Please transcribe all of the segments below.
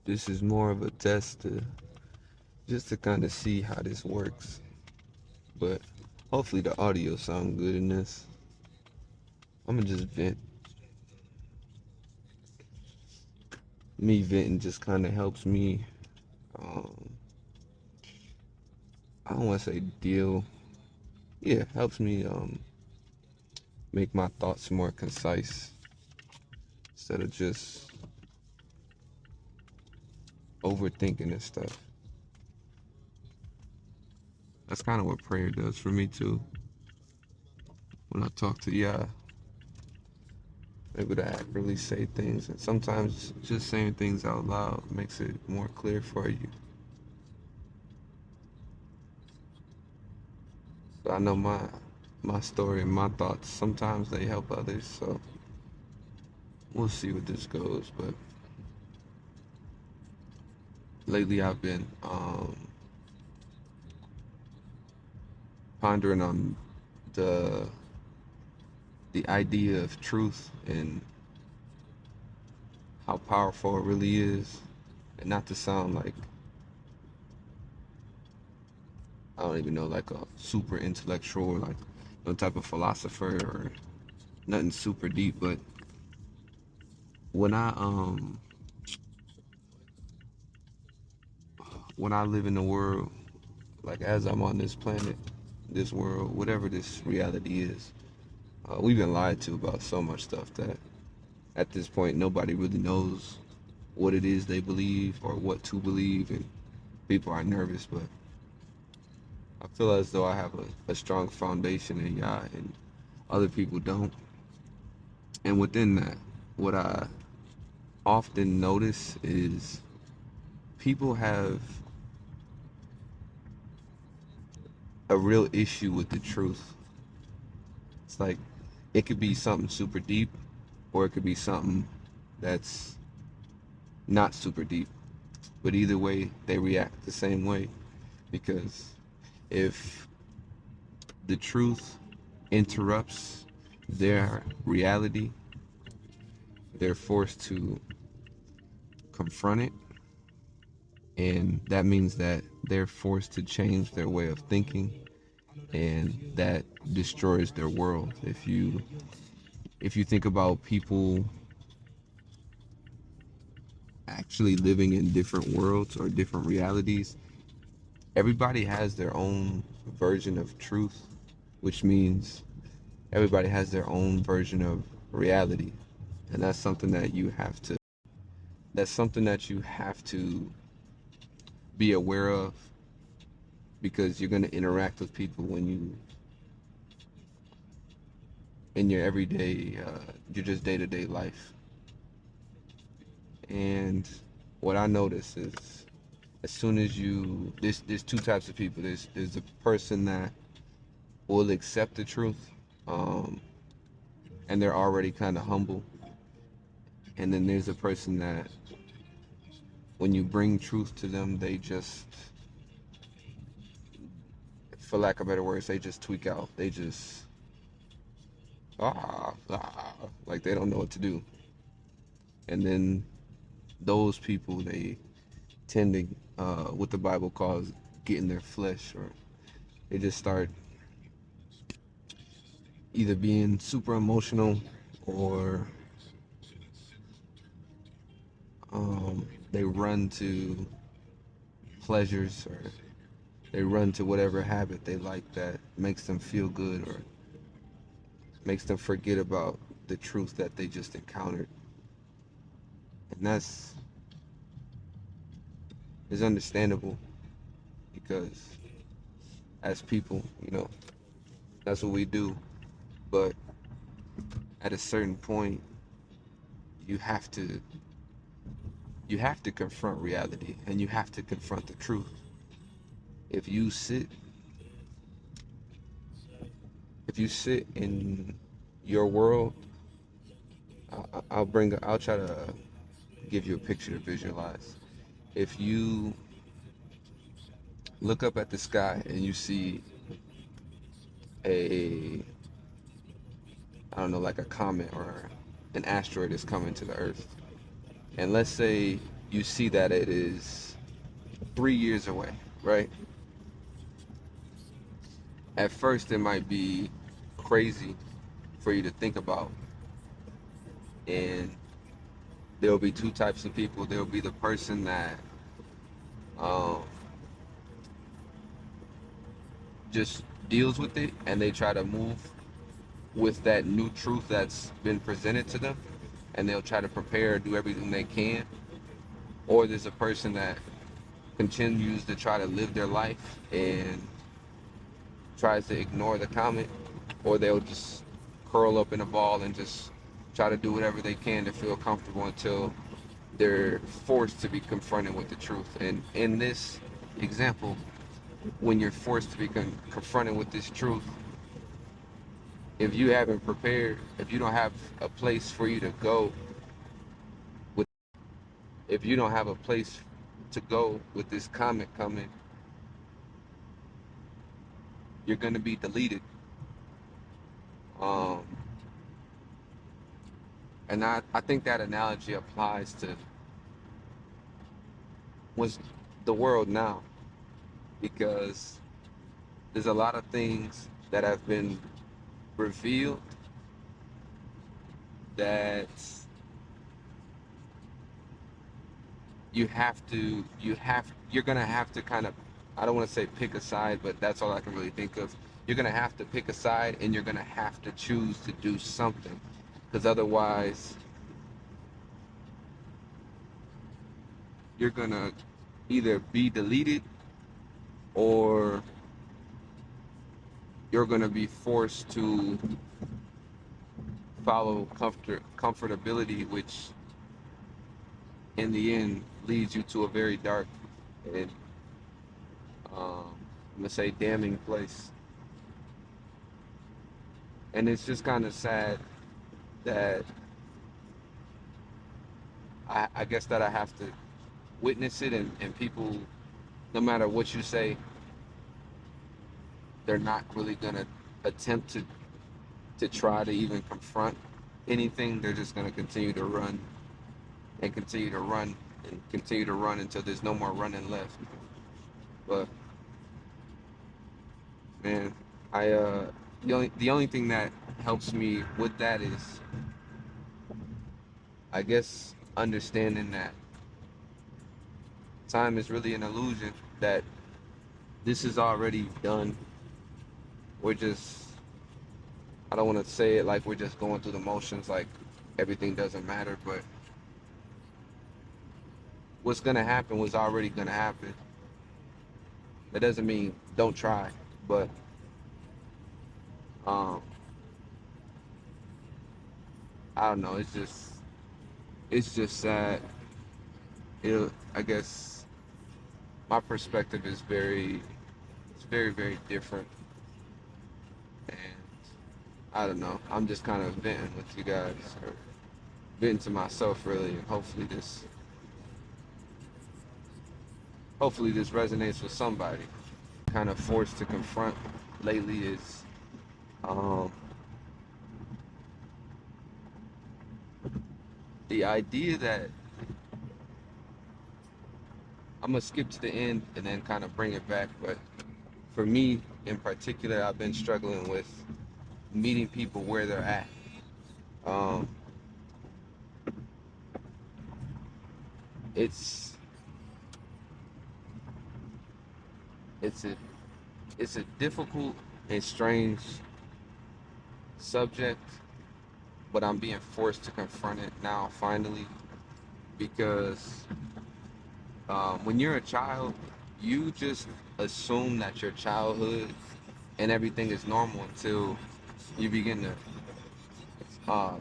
this is more of a test to just to kind of see how this works. But hopefully the audio sound good in this. I'm gonna just vent. Me venting just kind of helps me. Um, I don't want to say deal. Yeah, helps me make my thoughts more concise instead of just overthinking and stuff. That's kind of what prayer does for me too. When I talk to Yah, able to accurately say things, and sometimes just saying things out loud makes it more clear for you. So I know my story and my thoughts sometimes they help others. So we'll see what this goes. But lately I've been pondering on the the idea of truth and how powerful it really is, and not to sound like I don't even know, like a super intellectual or like no type of philosopher or nothing super deep, but when I live in the world, like as I'm on this planet, this world, whatever this reality is, we've been lied to about so much stuff that at this point nobody really knows what it is they believe or what to believe, and people are nervous, but I feel as though I have a strong foundation in Yah and other people don't. And within that, what I often notice is people have a real issue with the truth. It's like it could be something super deep, or it could be something that's not super deep. But either way, they react the same way because if the truth interrupts their reality, they're forced to confront it, and that means that they're forced to change their way of thinking, and that destroys their world. If you think about people actually living in different worlds or different realities, everybody has their own version of truth, which means everybody has their own version of reality. And that's something that you have to be aware of, because you're going to interact with people when you in your everyday your just day-to-day life. And what I notice is, as soon as there's two types of people. There's a person that will accept the truth, um, and they're already kind of humble. And then there's a person that, when you bring truth to them, they just, for lack of better words, they just tweak out. They just like they don't know what to do. And then those people, they tend to what the Bible calls get in their flesh, or they just start either being super emotional, or they run to pleasures, or they run to whatever habit they like that makes them feel good or makes them forget about the truth that they just encountered. And that's is understandable, because as people, that's what we do. But at a certain point, you have to you have to confront reality, and you have to confront the truth. If you sit if you sit in your world, I'll try to give you a picture to visualize. If you look up at the sky and you see a, I don't know, like a comet or an asteroid is coming to the Earth, and let's say you see that it is 3 years away, right? At first, it might be crazy for you to think about. And there'll be two types of people. There'll be the person that um, just deals with it and they try to move with that new truth that's been presented to them, and they'll try to prepare, do everything they can. Or there's a person that continues to try to live their life and tries to ignore the comment, or they'll just curl up in a ball and just try to do whatever they can to feel comfortable until they're forced to be confronted with the truth. And in this example, when you're forced to be confronted with this truth, if you haven't prepared, if you don't have a place for you to go with, if you don't have a place to go with this comment coming, you're going to be deleted. Um, and I think that analogy applies to what's the world now, because there's a lot of things that have been revealed that you're gonna have to kind of, I don't want to say pick a side, but that's all I can really think of. You're gonna have to pick a side, and you're gonna have to choose to do something, because otherwise you're gonna either be deleted or you're gonna be forced to follow comfortability, which in the end leads you to a very dark and I'm gonna say damning place. And it's just kind of sad that I guess that I have to witness it, and people, no matter what you say, they're not really gonna attempt to try to even confront anything. They're just gonna continue to run and continue to run and continue to run until there's no more running left. But man, I the only thing that helps me with that is, I guess, understanding that time is really an illusion, that this is already done. We're just, I don't want to say it like we're just going through the motions, like everything doesn't matter, but what's gonna happen was already gonna happen. That doesn't mean don't try, but um, I don't know. It's just sad. I guess my perspective is it's very, very different, and I don't know. I'm just kind of venting with you guys, or venting to myself, really, and hopefully this resonates with somebody. Kind of forced to confront lately is um, the idea that, I'm gonna skip to the end and then kind of bring it back. But for me in particular, I've been struggling with meeting people where they're at. Um, it's it's a it's a difficult and strange subject, but I'm being forced to confront it now finally, because when you're a child, you just assume that your childhood and everything is normal until you begin to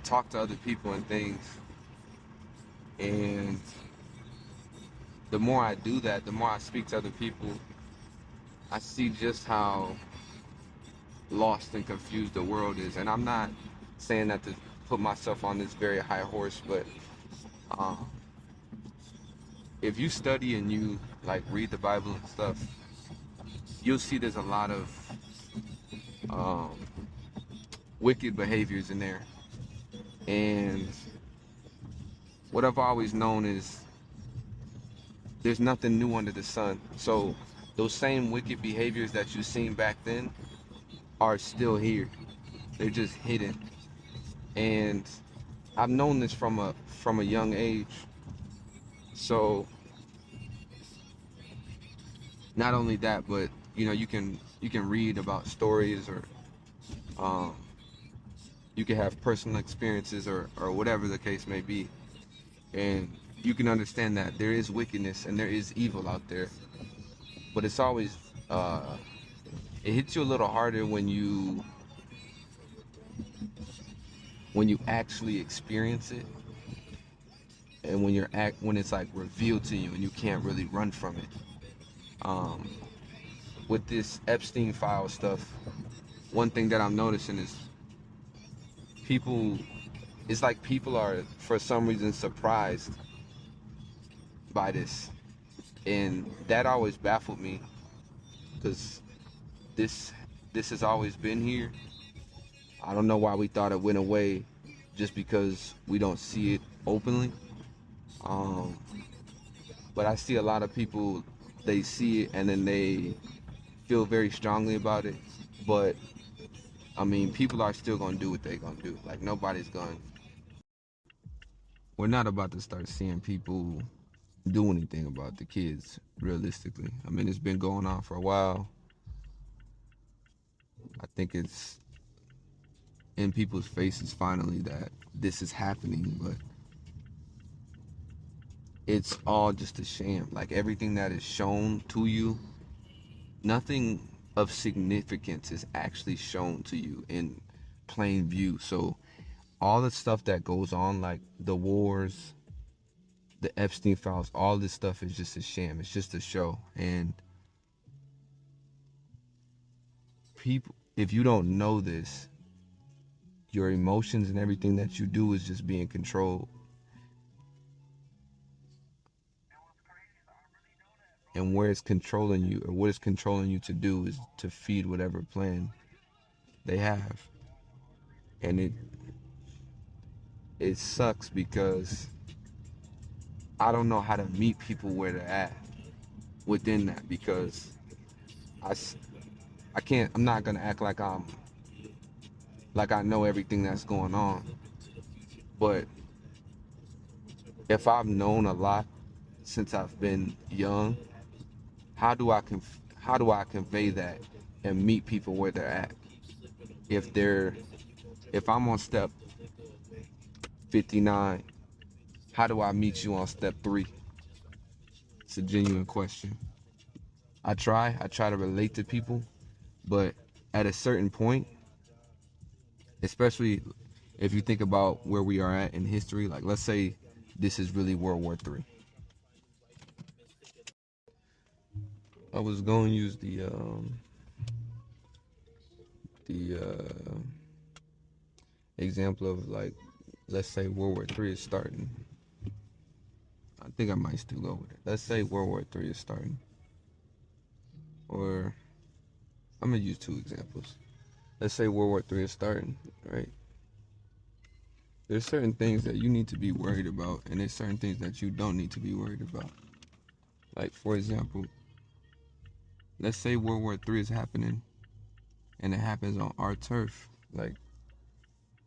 talk to other people and things. And the more I do that, the more I speak to other people, I see just how lost and confused the world is. And I'm not saying that to put myself on this very high horse, but um, if you study and you like read the Bible and stuff, you'll see there's a lot of um, wicked behaviors in there. And what I've always known is there's nothing new under the sun. So those same wicked behaviors that you seen back then are still here. They're just hidden. And I've known this from a young age. So not only that, but you can read about stories, or um, you can have personal experiences, or whatever the case may be, and you can understand that there is wickedness and there is evil out there. But it's always it hits you a little harder when you actually experience it, and when it's like revealed to you and you can't really run from it. Um, with this Epstein file stuff, one thing that I'm noticing is people, it's like people are for some reason surprised by this, and that always baffled me, because this this has always been here. I don't know why we thought it went away just because we don't see it openly. Um, but I see a lot of people, they see it and then they feel very strongly about it. But I mean, people are still gonna do what they're gonna do. Like, nobody's gonna. We're not about to start seeing people do anything about the kids, realistically. I mean, it's been going on for a while. I think it's in people's faces finally that this is happening, but it's all just a sham. Like, everything that is shown to you, nothing of significance is actually shown to you in plain view. So all the stuff that goes on, like the wars, the Epstein files, all this stuff is just a sham. It's just a show. And people, if you don't know this, your emotions and everything that you do is just being controlled. And where it's controlling you, or what it's controlling you to do, is to feed whatever plan they have. And it sucks because I don't know how to meet people where they're at within that, because I, I can't, I'm not gonna act like I know everything that's going on. But if I've known a lot since I've been young, how do I convey that and meet people where they're at? If I'm on step 59, how do I meet you on step 3? It's a genuine question. I try to relate to people, but at a certain point, especially if you think about where we are at in history, like, let's say this is really World War III. I was going to use the example of, like, let's say World War III is starting. I think I might still go with it. Let's say World War III is starting. Or I'm gonna use 2 examples. Let's say World War III is starting, right? There's certain things that you need to be worried about, and there's certain things that you don't need to be worried about. Like, for example, let's say World War III is happening, and it happens on our turf, like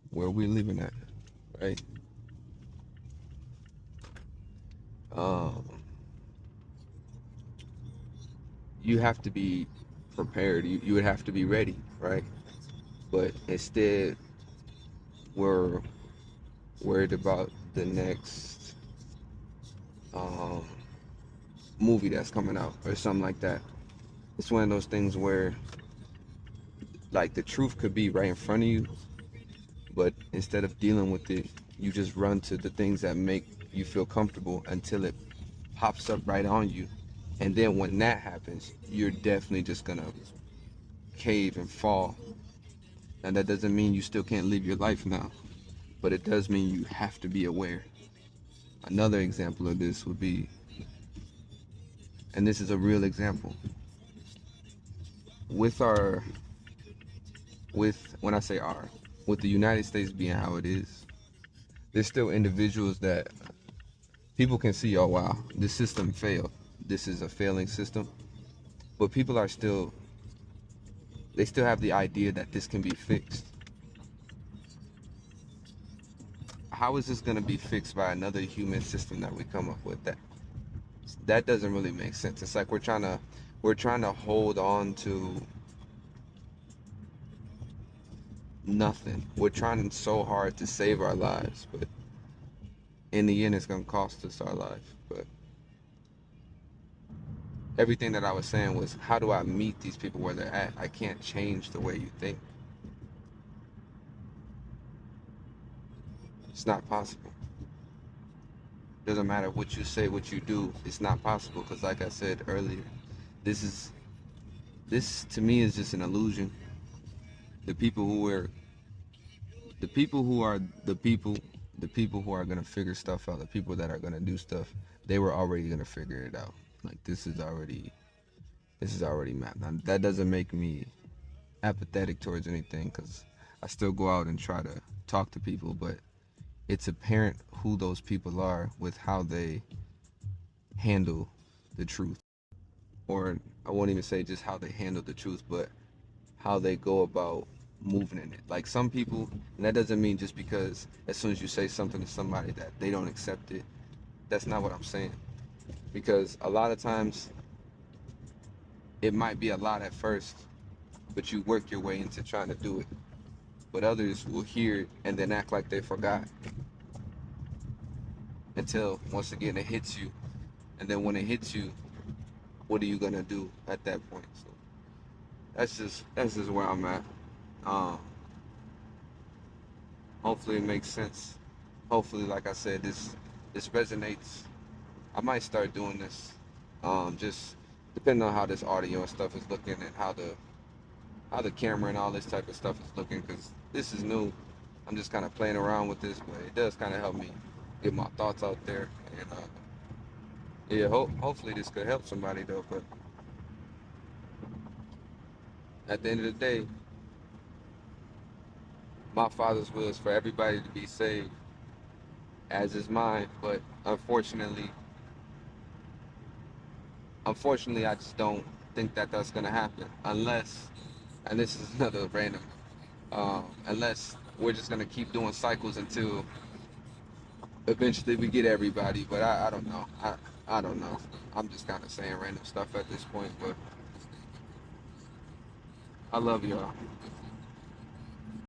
where we're living at, right? Um, you have to be prepared. You would have to be ready, right? But instead, we're worried about the next um, movie that's coming out or something like that. It's one of those things where, like, the truth could be right in front of you, but instead of dealing with it, you just run to the things that make you feel comfortable until it pops up right on you. And then when that happens, you're definitely just gonna cave and fall. And that doesn't mean you still can't live your life now, but it does mean you have to be aware. Another example of this would be, and this is a real example, with our, with, when I say our, with the United States being how it is, there's still individuals that people can see, oh wow, this system failed. this is a failing system, but people are still, they still have the idea that this can be fixed. How is this going to be fixed by another human system that we come up with? That doesn't really make sense. It's like we're trying to hold on to nothing. We're trying so hard to save our lives, but in the end, it's going to cost us our life. But everything that I was saying was, how do I meet these people where they're at? I can't change the way you think. It's not possible. Doesn't matter what you say, what you do. It's not possible because, like I said earlier, this is this to me is just an illusion. The people who are the people who are the people who are gonna figure stuff out, the people that are gonna do stuff, they were already gonna figure it out. Like this is already mapped. Now, that doesn't make me apathetic towards anything because I still go out and try to talk to people, but it's apparent who those people are with how they handle the truth. Or I won't even say just how they handle the truth, but how they go about moving in it. Like some people, and that doesn't mean just because as soon as you say something to somebody that they don't accept it. That's not what I'm saying. Because a lot of times it might be a lot at first, but you work your way into trying to do it. But others will hear it and then act like they forgot until once again it hits you. And then when it hits you, what are you gonna do at that point? So that's just where I'm at. Um, Hopefully it makes sense. Hopefully, like I said, this resonates. I might start doing this. Just depending on how this audio and stuff is looking and how the camera and all this type of stuff is looking, because this is new. I'm just kind of playing around with this, but it does kind of help me get my thoughts out there. And yeah, hopefully this could help somebody though. But at the end of the day, my Father's will is for everybody to be saved, as is mine. But unfortunately, I just don't think that that's gonna happen unless, and this is another random, unless we're just gonna keep doing cycles until eventually we get everybody. But I don't know. I don't know. I'm just kind of saying random stuff at this point. But I love y'all.